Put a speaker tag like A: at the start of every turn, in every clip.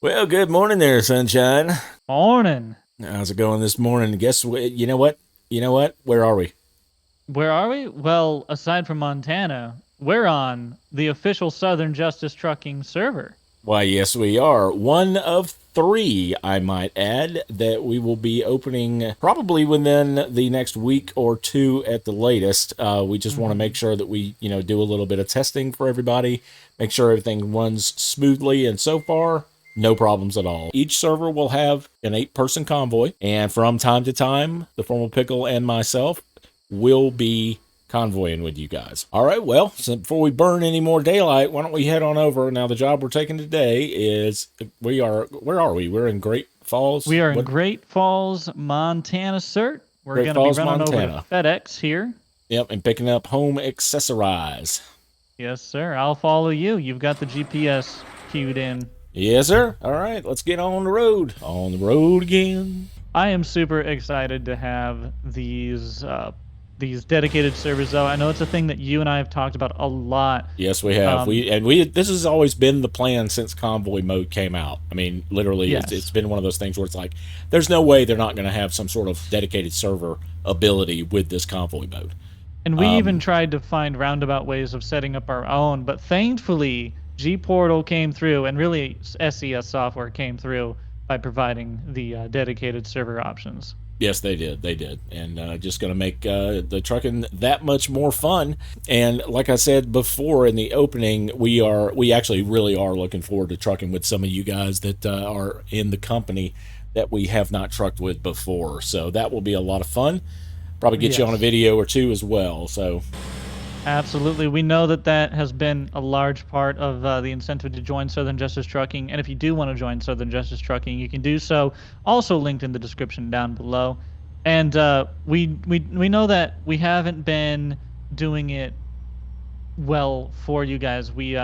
A: Well, good morning there, sunshine.
B: Morning.
A: How's it going this morning? Guess what? You know what? You know what? Where are we?
B: Where are we? Well, aside from Montana, we're on the official Southern Justice Trucking server.
A: Why, yes, we are. One of three, I might add, that we will be opening probably within the next week or two at the latest. We just want to make sure that we, do a little bit of testing for everybody, make sure everything runs smoothly, and so far, no problems at all. Each server will have an 8-person convoy, and from time to time, the Formal Pickle and myself will be convoying with you guys. All right, well, so before we burn any more daylight, why don't we head on over? Now, the job we're taking today is where are we? We're in Great Falls.
B: We are in Great Falls, Montana, sir. We're
A: Great
B: going to be
A: Falls,
B: running over
A: Montana.
B: to FedEx here.
A: Yep, and picking up home accessorize.
B: Yes, sir. I'll follow you. You've got the GPS queued in.
A: Yes, sir. All right, let's get on the road. On the road again.
B: I am super excited to have these dedicated servers, though. I know it's a thing that you and I have talked about a lot.
A: Yes, we have. This has always been the plan since Convoy mode came out. I mean, literally,
B: Yes.
A: it's been one of those things where it's like, there's no way they're not going to have some sort of dedicated server ability with this Convoy mode.
B: And we even tried to find roundabout ways of setting up our own, but thankfully, G Portal came through, and really SES software came through by providing the dedicated server options.
A: Yes, they did. They did, and just going to make the trucking that much more fun. And like I said before in the opening, we actually really are looking forward to trucking with some of you guys that are in the company that we have not trucked with before. So that will be a lot of fun. Probably get you on a video or two as well. So
B: Absolutely. We know that that has been a large part of the incentive to join Southern Justice Trucking. And if you do want to join Southern Justice Trucking, you can do so. Also linked in the description down below. And we know that we haven't been doing it well for you guys. We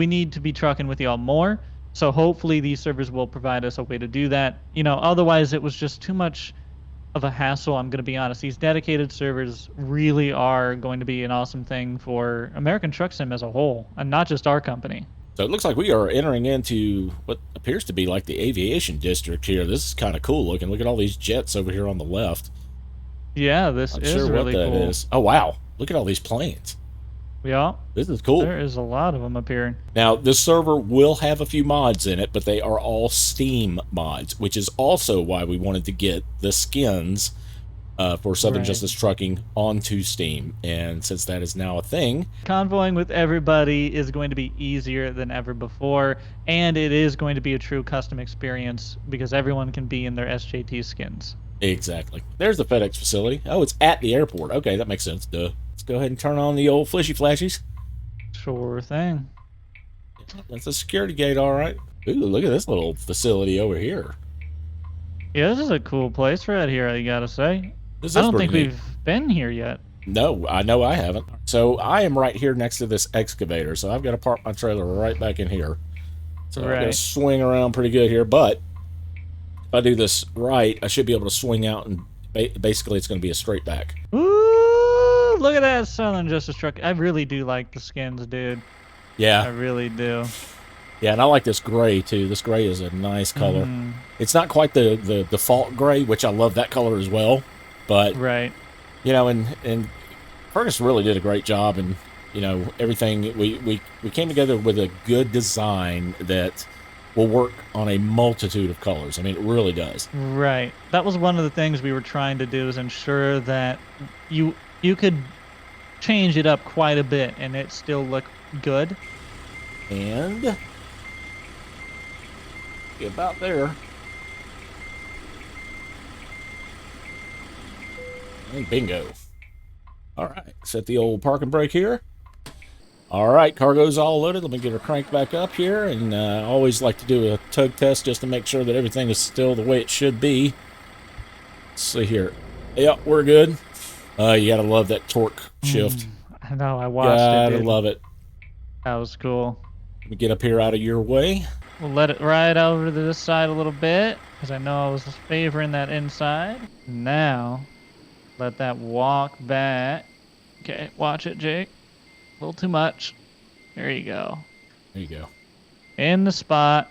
B: need to be trucking with y'all more. So hopefully these servers will provide us a way to do that. Otherwise it was just too much of a hassle. I'm going to be honest. These dedicated servers really are going to be an awesome thing for American Truck Sim as a whole, and not just our company.
A: So it looks like we are entering into what appears to be like the aviation district here. This is kind of cool looking. Look at all these jets over here on the left.
B: Yeah, this
A: Not
B: is
A: sure
B: really
A: what that
B: cool.
A: is. Oh, wow. Look at all these planes.
B: Yeah,
A: This is cool.
B: there is a lot of them appearing.
A: Now, this server will have a few mods in it, but they are all Steam mods, which is also why we wanted to get the skins for Southern Justice Trucking onto Steam. And since that is now a thing,
B: convoying with everybody is going to be easier than ever before, and it is going to be a true custom experience because everyone can be in their SJT skins.
A: exactly. There's the FedEx facility. Oh, it's at the airport. Okay, that makes sense. Duh. Let's go ahead and turn on the old flishy flashies.
B: Sure thing.
A: That's a security gate, all right. Ooh, look at this little facility over here.
B: Yeah, this is a cool place right here, I gotta say. I don't think we've been here yet.
A: No, I know I haven't. So I am right here next to this excavator, so I've got to park my trailer right back in here. So I'm going to swing around pretty good here, but if I do this right, I should be able to swing out, and basically it's going to be a straight back.
B: Ooh, look at that Southern Justice Truck. I really do like the skins, dude.
A: Yeah.
B: I really do.
A: Yeah, and I like this gray, too. This gray is a nice color. It's not quite the default gray, which I love that color as well. But, and Fergus really did a great job, and, everything. We came together with a good design that will work on a multitude of colors. I mean, it really does.
B: Right. That was one of the things we were trying to do, is ensure that you could change it up quite a bit and it still look good.
A: And about there. And bingo. All right, set the old parking brake here. All right, cargo's all loaded. Let me get her cranked back up here. And I always like to do a tug test just to make sure that everything is still the way it should be. Let's see here. Yep, we're good. You gotta love that torque shift.
B: I know, I watched it,
A: Gotta love it.
B: That was cool.
A: Let me get up here out of your way.
B: We'll let it ride over to this side a little bit, because I know I was favoring that inside. Now, let that walk back. Okay, watch it, Jake. A little too much. There you go.
A: There you go.
B: In the spot.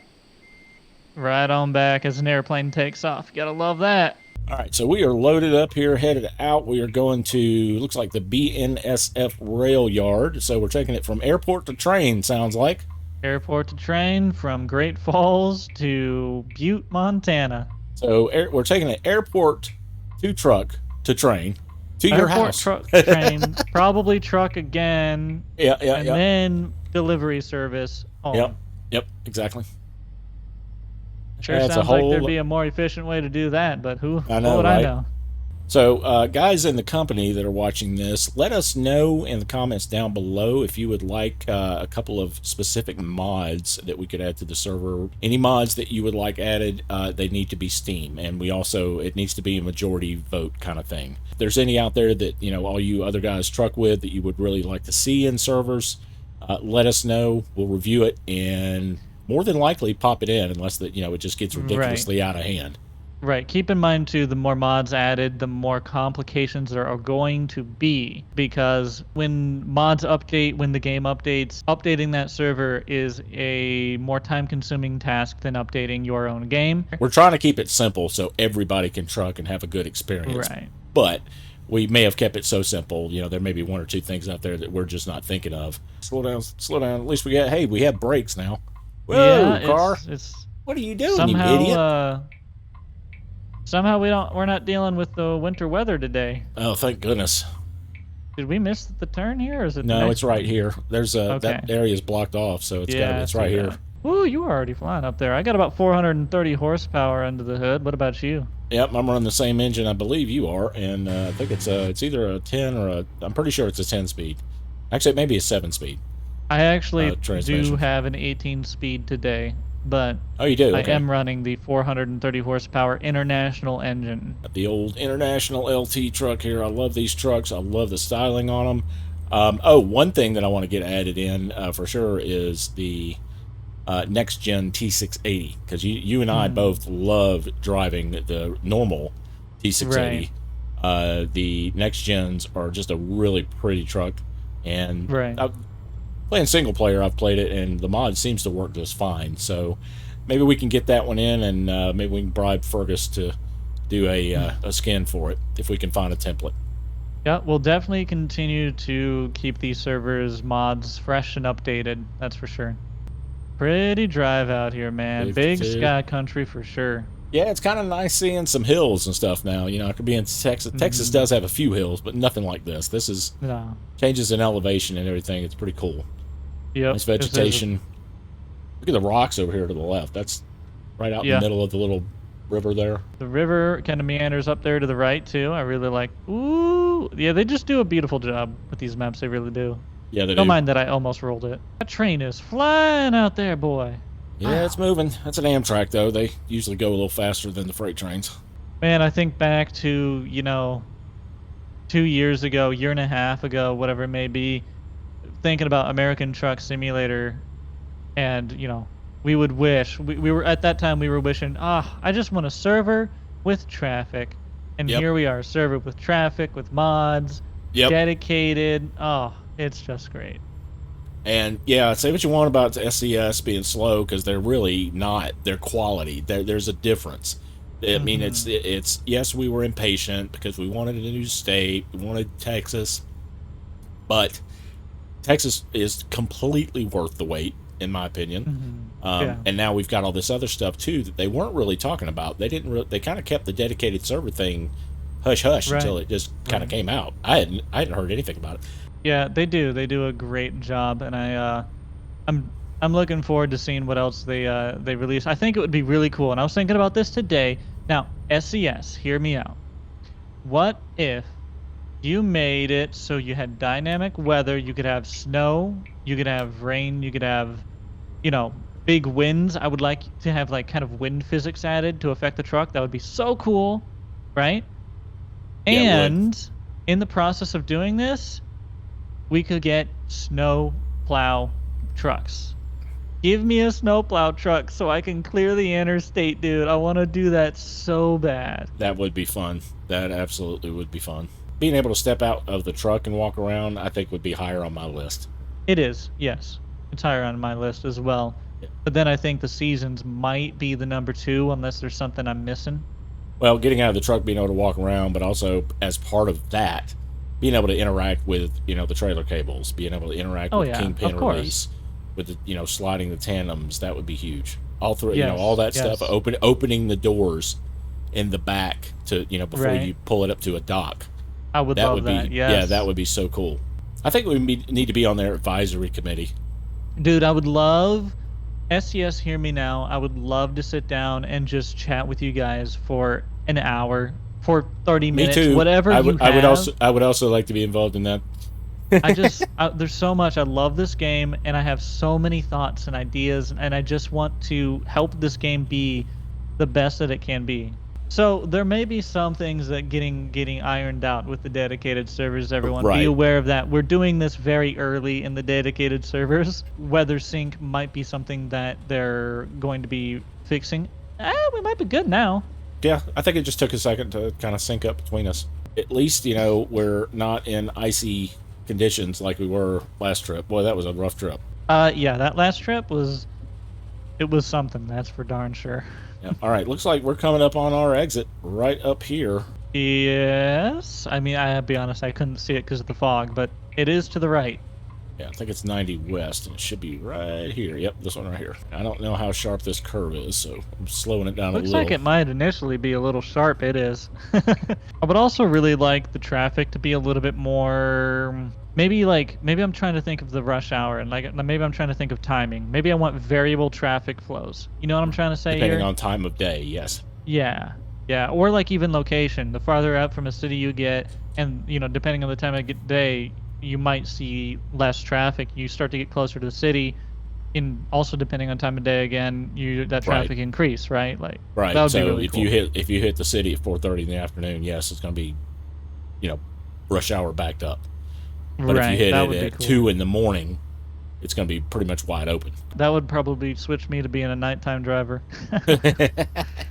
B: right on back as an airplane takes off. You gotta love that.
A: All right, so we are loaded up here, headed out. We are going to, looks like the BNSF rail yard. So we're taking it from airport to train, sounds like.
B: Airport to train from Great Falls to Butte, Montana.
A: So we're taking an airport to truck to train to your
B: Airport,
A: house.
B: truck, train, probably truck again.
A: Yeah,
B: and then delivery service home.
A: Yep, exactly.
B: Sure sounds like there'd be a more efficient way to do that, but what would I know?
A: So, guys in the company that are watching this, let us know in the comments down below if you would like a couple of specific mods that we could add to the server. Any mods that you would like added, they need to be Steam, and it needs to be a majority vote kind of thing. If there's any out there that, all you other guys truck with that you would really like to see in servers, let us know. We'll review it and more than likely pop it in, unless that it just gets ridiculously out of hand.
B: Right. Keep in mind, too, the more mods added, the more complications there are going to be. Because when mods update, when the game updates, updating that server is a more time-consuming task than updating your own game.
A: We're trying to keep it simple so everybody can truck and have a good experience.
B: Right.
A: But we may have kept it so simple, there may be one or two things out there that we're just not thinking of. Slow down. At least we have brakes now. Whoa, car. What are you doing, you idiot?
B: Somehow we're not dealing with the winter weather today.
A: Oh, thank goodness.
B: Did we miss the turn here, or is it?
A: No, it's right here. There's that area is blocked off, so it's right here.
B: Ooh, you were already flying up there. I got about 430 horsepower under the hood. What about you?
A: Yep, I'm running the same engine I believe you are, and I think it's either a 10 or I'm pretty sure it's a 10 speed. Actually, it may be a 7 speed.
B: I actually do have an 18 speed today. But
A: oh, you do? Okay.
B: I am running the 430 horsepower International engine.
A: The old International LT truck here. I love these trucks. I love the styling on them. One thing that I want to get added in for sure is the next gen T680, because you and I both love driving the normal T680. Right. The next gens are just a really pretty truck, and playing single player, I've played it, and the mod seems to work just fine. So maybe we can get that one in, and maybe we can bribe Fergus to do a skin for it if we can find a template.
B: Yeah, we'll definitely continue to keep these servers mods fresh and updated. That's for sure. Pretty drive out here, man. Big sky country for sure.
A: Yeah, it's kind of nice seeing some hills and stuff now. I could be in Texas. Texas does have a few hills, but nothing like this. This is changes in elevation and everything. It's pretty cool.
B: Yep.
A: Nice vegetation. Look at the rocks over here to the left. That's right out in the middle of the little river there.
B: The river kind of meanders up there to the right, too. I really like... Ooh! Yeah, they just do a beautiful job with these maps. They really do.
A: Yeah, they do.
B: Don't mind that I almost rolled it. That train is flying out there, boy.
A: Yeah, it's moving. That's an Amtrak, though. They usually go a little faster than the freight trains.
B: Man, I think back to, 2 years ago, year and a half ago, whatever it may be, thinking about American Truck Simulator, and, we would wish, we were, at that time, we were wishing, I just want a server with traffic. And here we are, server with traffic, with mods, dedicated. Oh, it's just great.
A: And yeah, say what you want about the SCS being slow, because they're really not. They're quality. There's a difference. I mean, it's yes, we were impatient because we wanted a new state. We wanted Texas, but Texas is completely worth the wait, in my opinion. And now we've got all this other stuff too that they weren't really talking about. They didn't. They kind of kept the dedicated server thing hush hush until it just kind of came out. I hadn't heard anything about it.
B: Yeah, they do. They do a great job, and I'm looking forward to seeing what else they release. I think it would be really cool, and I was thinking about this today. Now, SCS, hear me out. What if you made it so you had dynamic weather? You could have snow, you could have rain, you could have, big winds. I would like to have kind of wind physics added to affect the truck. That would be so cool, right?
A: Yeah,
B: and in the process of doing this, we could get snow plow trucks. Give me a snowplow truck so I can clear the interstate, dude. I want to do that so bad.
A: That would be fun. That absolutely would be fun. Being able to step out of the truck and walk around, I think would be higher on my list.
B: It is, yes. It's higher on my list as well. But then I think the seasons might be the number 2 unless there's something I'm missing.
A: Well, getting out of the truck, being able to walk around, but also as part of that, being able to interact with, the trailer cables, being able to interact
B: Oh
A: with
B: yeah,
A: Kingpin
B: of course.
A: release, with the, sliding the tandems, that would be huge. All through,
B: Yes,
A: all that
B: yes.
A: stuff, opening the doors in the back to, before
B: Right.
A: you pull it up to a dock.
B: I would
A: That
B: love
A: would
B: that.
A: be,
B: Yes.
A: yeah, that would be so cool. I think we need to be on their advisory committee.
B: Dude, I would love SES, hear me now. I would love to sit down and just chat with you guys for an hour, for 30
A: Me
B: minutes,
A: too.
B: whatever
A: I
B: you
A: would,
B: have.
A: I would also like to be involved in that.
B: There's so much. I love this game, and I have so many thoughts and ideas, and I just want to help this game be the best that it can be. So there may be some things that getting ironed out with the dedicated servers, everyone.
A: Right.
B: Be aware of that. We're doing this very early in the dedicated servers. Weather sync might be something that they're going to be fixing. We might be good now.
A: Yeah, I think it just took a second to kind of sync up between us. At least, we're not in icy conditions like we were last trip. Boy, that was a rough trip.
B: Yeah, that last trip was something, that's for darn sure.
A: Yeah. All right, looks like we're coming up on our exit right up here.
B: Yes. I mean, I'll be honest, I couldn't see it because of the fog, but it is to the right.
A: Yeah, I think it's 90 west, and it should be right here. Yep, this one right here. I don't know how sharp this curve is, so I'm slowing it down a
B: Looks
A: little.
B: like it might initially be a little sharp. It is. I would also really like the traffic to be a little bit more... Maybe I'm trying to think of the rush hour, and maybe I'm trying to think of timing. Maybe I want variable traffic flows. You know what I'm trying to say
A: Depending
B: here?
A: on time of day, yes.
B: Yeah. Yeah, or even location. The farther out from a city you get, and depending on the time of day, you might see less traffic. You start to get closer to the city, and also depending on time of day again, that traffic increase, right?
A: Right.
B: That would
A: So
B: be really
A: if
B: cool.
A: you hit the city at 4:30 in the afternoon, yes, it's going to be, rush hour backed up. But if you hit it at 2 in the morning, it's going to be pretty much wide open.
B: That would probably switch me to being a nighttime driver.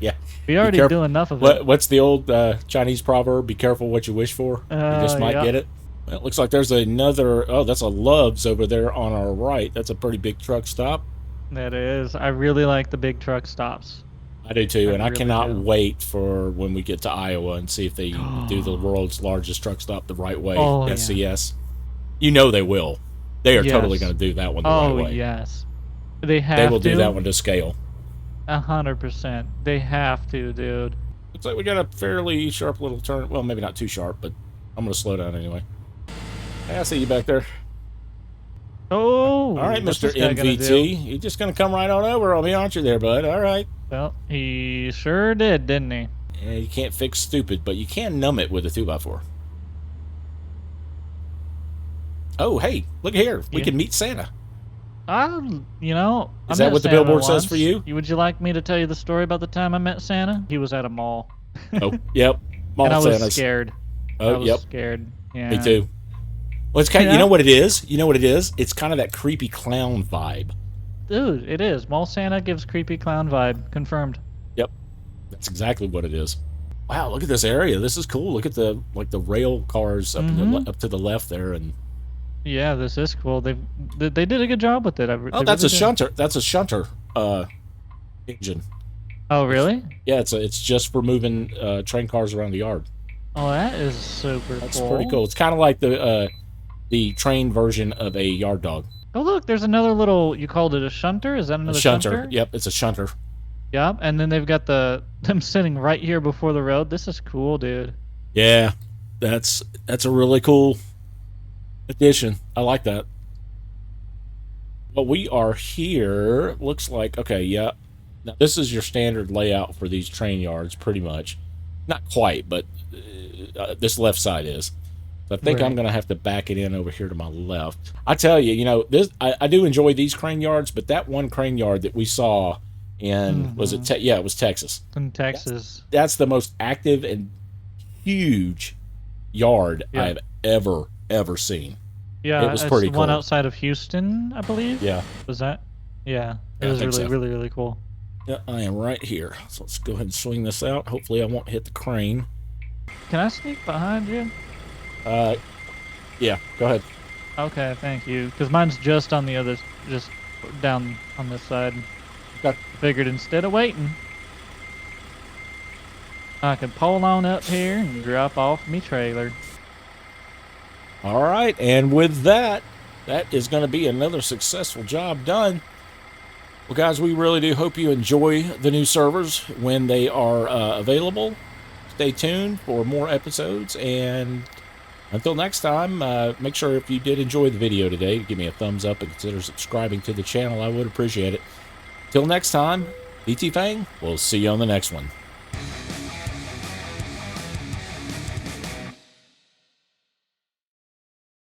A: Yeah.
B: We already do enough of it.
A: What's the old Chinese proverb? Be careful what you wish for. You just might get it. Well, it looks like there's another... Oh, that's a Love's over there on our right. That's a pretty big truck stop.
B: That is. I really like the big truck stops.
A: I do too, and I
B: really
A: cannot
B: do.
A: wait for when we get to Iowa and see if they do the world's largest truck stop the right way.
B: Oh,
A: SCS. You know they will. They are totally
B: Yes.
A: going to do that one the right way.
B: Oh, yes. They have to.
A: They will do that one to scale.
B: 100%. They have to, dude.
A: Looks like we got a fairly sharp little turn. Well, maybe not too sharp, but I'm going to slow down anyway. Hey, I see you back there.
B: Oh!
A: All right,
B: what's
A: Mr.
B: this guy gonna do?
A: MVT. You're just going to come right on over on me, aren't you there, bud? All right.
B: Well, he sure did, didn't he?
A: Yeah, you can't fix stupid, but you can numb it with a 2x4. Oh, hey, look here. We can meet Santa. Is that what the billboard says for you?
B: Would you like me to tell you the story about the time I met Santa? He was at a mall.
A: Oh, yep. Mall
B: And I was
A: Santas.
B: scared.
A: Oh,
B: I was
A: yep.
B: scared. Yeah.
A: Me too. Well, it's kind of, you know what it is? You know what it is? It's kind of that creepy clown vibe.
B: Dude, it is. Mall Santa gives creepy clown vibe. Confirmed.
A: Yep. That's exactly what it is. Wow, look at this area. This is cool. Look at the rail cars up up to the left there, and
B: yeah, this is cool. They did a good job with it.
A: that's a shunter. That's a shunter engine.
B: Oh, really?
A: Yeah, it's just for moving train cars around the yard.
B: Oh, that is super cool.
A: That's pretty cool. It's kind of like the train version of a yard dog.
B: Oh, look, there's another little. You called it a shunter? Is that another shunter?
A: Yep, it's a shunter.
B: Yep, and then they've got them sitting right here before the road. This is cool, dude.
A: Yeah, that's a really cool addition. I like that. But we are here. Looks like, okay, yeah. Now, this is your standard layout for these train yards, pretty much. Not quite, but this left side is. So I think I'm going to have to back it in over here to my left. I tell you, this I do enjoy these crane yards, but that one crane yard that we saw in, was it? Yeah, it was Texas.
B: In Texas.
A: That's the most active and huge yard I've ever seen.
B: Yeah,
A: it was pretty cool.
B: One outside of Houston, I believe.
A: Yeah.
B: Was that? Yeah. It
A: Yeah,
B: was
A: I think so.
B: really, really cool.
A: Yeah, I am right here. So let's go ahead and swing this out. Hopefully I won't hit the crane.
B: Can I sneak behind you?
A: Yeah, go ahead.
B: Okay, thank you. Because mine's just on the other, just down on this side.
A: Okay.
B: Figured instead of waiting, I could pull on up here and drop off me trailer.
A: All right, and with that, that is going to be another successful job done. Well, guys, we really do hope you enjoy the new servers when they are available. Stay tuned for more episodes, and until next time, make sure if you did enjoy the video today to give me a thumbs up and consider subscribing to the channel. I would appreciate it. Till next time, DTfang, we'll see you on the next one.